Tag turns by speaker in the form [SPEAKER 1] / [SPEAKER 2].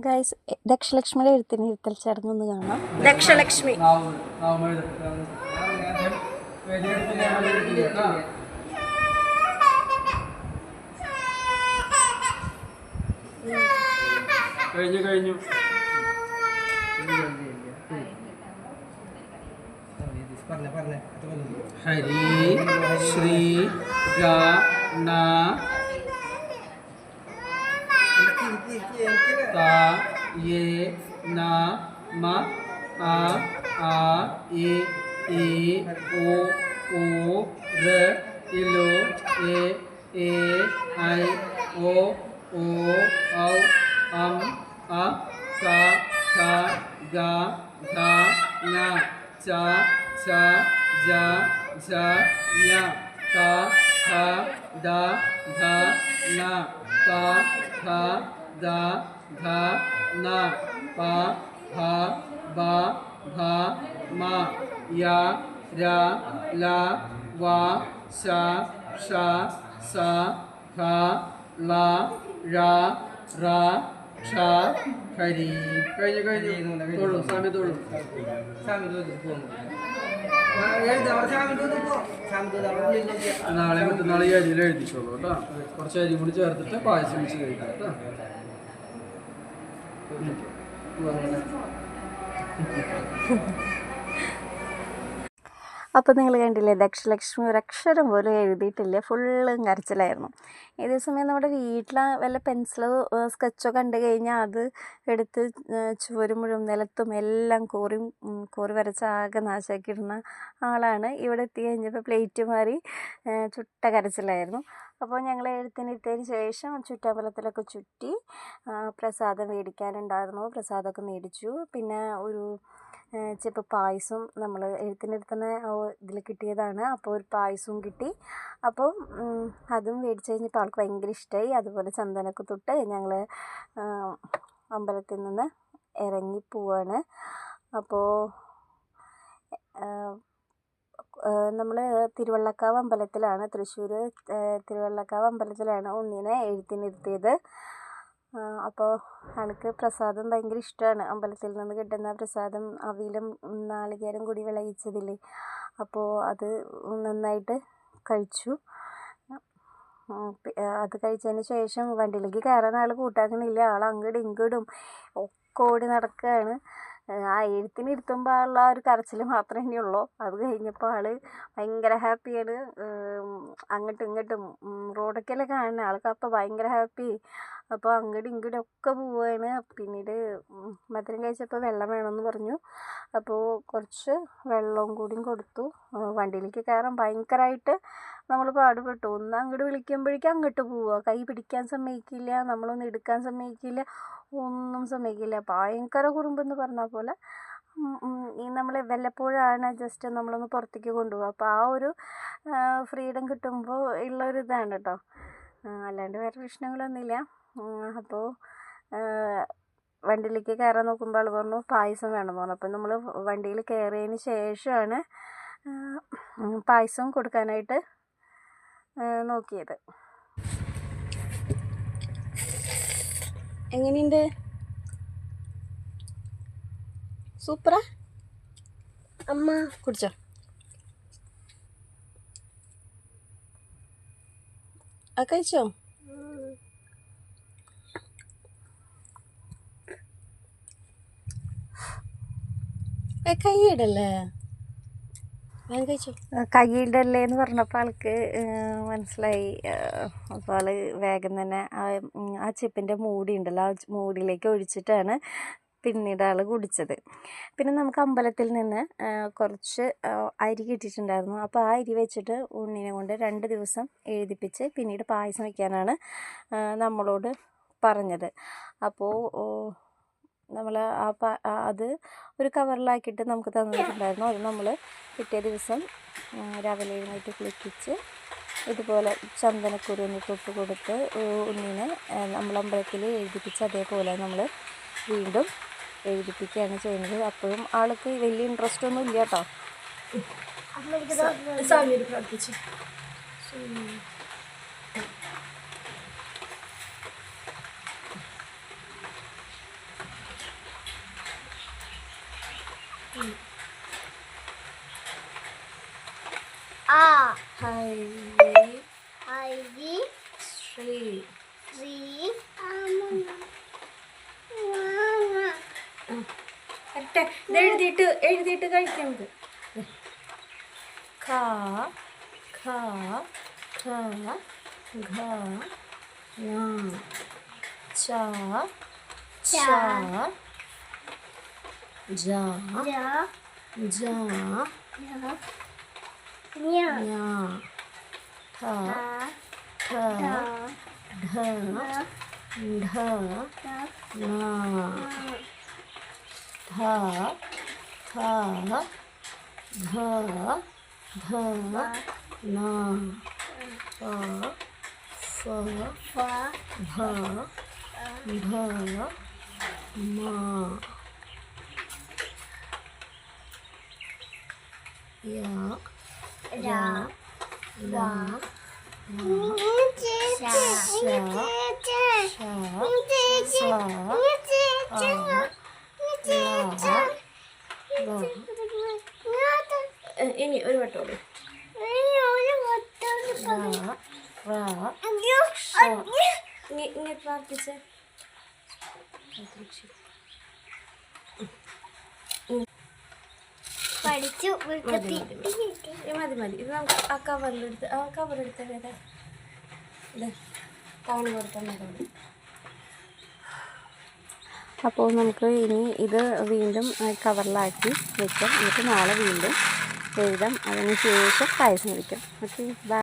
[SPEAKER 1] Guys, ദക്ഷലക്ഷ്മിയുടെ ഇരുത്തൽ ചടങ്ങൊന്ന് കാണാം. ദക്ഷലക്ഷ്മി
[SPEAKER 2] കഴിഞ്ഞു ഹരി ശ്രീ ഗണ ത യേ ന മ ആ ഇ ഈ ഓ ഋ ഇലു എ ഐ ഓ ഔ അം അ സ ഖ ഗ ഘ ങ ച ഛ ജ ഝ ഞ ത ഥ ദ ധ ന ത ഥ ദ ധ ന പ ഭ ബ ഭ മ യ ര ല വ ശ ഷ സ ഘ ള ഴ റ ക്ഷ ഹരി. കഴിഞ്ഞു തൊഴു സ്വാമി തൊഴു. നാളെ മറ്റന്നാൾ ഈ അരിയിൽ എഴുതിച്ചോളൂ കേട്ടോ. കുറച്ച് അരി കൂടി ചേർത്തിട്ട് പായസം വെച്ച് കഴിക്കാം കേട്ടോ.
[SPEAKER 1] അപ്പോൾ നിങ്ങൾ കണ്ടില്ലേ, ദക്ഷലക്ഷ്മി ഒരക്ഷരം പോലും എഴുതിയിട്ടില്ല, ഫുള്ളും കരച്ചിലായിരുന്നു. ഇതേ സമയം നമ്മുടെ വീട്ടിൽ വല്ല പെൻസിലോ സ്കെച്ചോ കണ്ടു കഴിഞ്ഞാൽ അത് എടുത്ത് ചുവര് മുഴുവൻ നിലത്തും എല്ലാം കോറി വരച്ച് ആകെ നാശാക്കിയിടുന്ന ആളാണ്. ഇവിടെ എത്തി കഴിഞ്ഞപ്പോൾ പ്ലേറ്റ് മാറി ചുട്ട കരച്ചിലായിരുന്നു. അപ്പോൾ ഞങ്ങൾ എഴുത്തിനിരുത്തതിന് ശേഷം ചുറ്റമ്പലത്തിലൊക്കെ ചുറ്റി പ്രസാദം മേടിക്കാനുണ്ടായിരുന്നു. പ്രസാദമൊക്കെ മേടിച്ചു. പിന്നെ ഒരു ചിലപ്പോൾ പായസം നമ്മൾ എഴുത്തിനിരുത്തുന്ന ഇതിൽ കിട്ടിയതാണ്. അപ്പോൾ ഒരു പായസവും കിട്ടി. അപ്പോൾ അതും മേടിച്ച് കഴിഞ്ഞപ്പോൾ ആൾക്ക് ഭയങ്കര ഇഷ്ടമായി. അതുപോലെ ചന്ദനമൊക്കെ തൊട്ട് ഞങ്ങൾ അമ്പലത്തിൽ നിന്ന് ഇറങ്ങി പോവാണ്. അപ്പോൾ നമ്മൾ തിരുവള്ളക്കാവ് അമ്പലത്തിലാണ്, തൃശ്ശൂർ തിരുവള്ളക്കാവ് അമ്പലത്തിലാണ് ഉണ്ണീനെ എഴുത്തിനിരുത്തിയത്. അപ്പോൾ ആൾക്ക് പ്രസാദം ഭയങ്കര ഇഷ്ടമാണ്. അമ്പലത്തിൽ നിന്ന് കിട്ടുന്ന പ്രസാദം, അവിലും നാളികേരം കൂടി വിളയിച്ചതില്ലേ, അപ്പോൾ അത് നന്നായിട്ട് കഴിച്ചു. അത് കഴിച്ചതിന് ശേഷം വണ്ടിയിലേക്ക് കയറാൻ ആൾ കൂട്ടാക്കണില്ല. ആൾ അങ്ങോട്ടും ഇങ്ങോട്ടും ഒക്കെ ഓടി നടക്കുകയാണ്. ആ എഴുത്തിനിരുത്തുമ്പോൾ ഉള്ള ആ ഒരു കരച്ചിൽ മാത്രമേ ഇനിയുള്ളൂ. അത് കഴിഞ്ഞപ്പോൾ ആൾ ഭയങ്കര ഹാപ്പിയാണ്. അങ്ങോട്ടും ഇങ്ങോട്ടും റോഡൊക്കെയല്ലേ കാണുന്നത്, ആൾക്ക് അപ്പോൾ ഭയങ്കര ഹാപ്പി. അപ്പോൾ അങ്ങോട്ടും ഇങ്ങോട്ടും ഒക്കെ പോവുകയാണ്. പിന്നീട് മധുരം കഴിച്ചപ്പോൾ വെള്ളം വേണമെന്ന് പറഞ്ഞു. അപ്പോൾ കുറച്ച് വെള്ളവും കൂടിയും കൊടുത്തു. വണ്ടിയിലേക്ക് കയറാൻ ഭയങ്കരമായിട്ട് നമ്മൾ പാടുപെട്ടു. ഒന്ന് അങ്ങോട്ട് വിളിക്കുമ്പോഴേക്കും അങ്ങോട്ട് പോവുക, കൈ പിടിക്കാൻ സമ്മതിക്കില്ല, നമ്മളൊന്ന് എടുക്കാൻ സമ്മതിക്കില്ല, ഒന്നും സമ്മതിക്കില്ല. ഭയങ്കര കുറുമ്പെന്ന് പറഞ്ഞ പോലെ. ഈ നമ്മൾ വല്ലപ്പോഴാണ് ജസ്റ്റ് നമ്മളൊന്ന് പുറത്തേക്ക് കൊണ്ടുപോകുക. അപ്പോൾ ആ ഒരു ഫ്രീഡം കിട്ടുമ്പോൾ ഉള്ളൊരു ഇതാണ് കേട്ടോ, അല്ലാണ്ട് വേറെ പ്രശ്നങ്ങളൊന്നുമില്ല. അപ്പോൾ വണ്ടിയിലേക്ക് കയറാൻ നോക്കുമ്പോൾ ആൾ പറഞ്ഞു പായസം വേണമെന്ന് പറഞ്ഞു. അപ്പോൾ നമ്മൾ വണ്ടിയിൽ കയറിയതിന് ശേഷമാണ് പായസം കൊടുക്കാനായിട്ട് നോക്കിയത്. എങ്ങനെയുണ്ട്? സൂപ്പറാ? അമ്മ കുടിച്ചോ? ആ കഴിച്ചോ? കൈയിടല്ലേ, ഞാൻ കഴിച്ചു. കൈയിടല്ലേ എന്ന് പറഞ്ഞപ്പോൾ ആൾക്ക് മനസ്സിലായി. അപ്പോൾ ആൾ വേഗം തന്നെ ആ ചിപ്പിൻ്റെ മൂടി ഉണ്ടല്ലോ, ആ മൂടിയിലേക്ക് ഒഴിച്ചിട്ടാണ് പിന്നീട് ആൾ കുടിച്ചത്. പിന്നെ നമുക്ക് അമ്പലത്തിൽ നിന്ന് കുറച്ച് അരി കിട്ടിയിട്ടുണ്ടായിരുന്നു. അപ്പോൾ ആ അരി വെച്ചിട്ട് ഉണ്ണീനെ കൊണ്ട് 2 ദിവസം എഴുതിപ്പിച്ച് പിന്നീട് പായസം വയ്ക്കാനാണ് നമ്മളോട് പറഞ്ഞത്. അപ്പോൾ നമ്മൾ അത് ഒരു കവറിലാക്കിയിട്ട് നമുക്ക് തന്നിട്ടുണ്ടായിരുന്നു. അത് നമ്മൾ പിറ്റേ ദിവസം രാവിലെ എഴുന്നേറ്റ് കുളിപ്പിച്ച് ഇതുപോലെ ചന്ദനക്കുരു ഒന്ന് തൊട്ട് കൊടുത്ത് ഉണ്ണീനെ നമ്മൾ അമ്പലത്തിൽ എഴുതിപ്പിച്ച് അതേപോലെ നമ്മൾ വീണ്ടും എഴുതിപ്പിക്കുകയാണ് ചെയ്യുന്നത്. അപ്പോഴും ആൾക്ക് വലിയ ഇൻട്രസ്റ്റ് ഒന്നും ഇല്ല കേട്ടോ. പ്രാർത്ഥിച്ചു. ഹരി ശ്രീ എഴുതിയിട്ട് കഴിക്കുന്നത് ഖ ഖ ഖ ഘ ങ ച ഛ ജ ജ ഞ ഠ ഠ ഢ ഢ ണ ധ ഥ ധ ധ ന പ ഫ ഭ ഭ മ യ ര ല ശ ഇനി ഒരു വട്ടോട് ഇങ്ങനെ പ്രാർത്ഥിച്ച്
[SPEAKER 3] പഠിച്ചു
[SPEAKER 1] മതി മതി ഇത് നമുക്ക് ആ കവറെടുത്ത് ഇതേ ടൗണ് കൊടുത്താൽ മതി. അപ്പോൾ നമുക്ക് ഇനി ഇത് വീണ്ടും കവറിലാക്കി വെക്കാം. എന്നിട്ട് നാളെ വീണ്ടും എഴുതാം. അതിന് ശേഷം പായസം വയ്ക്കാം. Okay, by.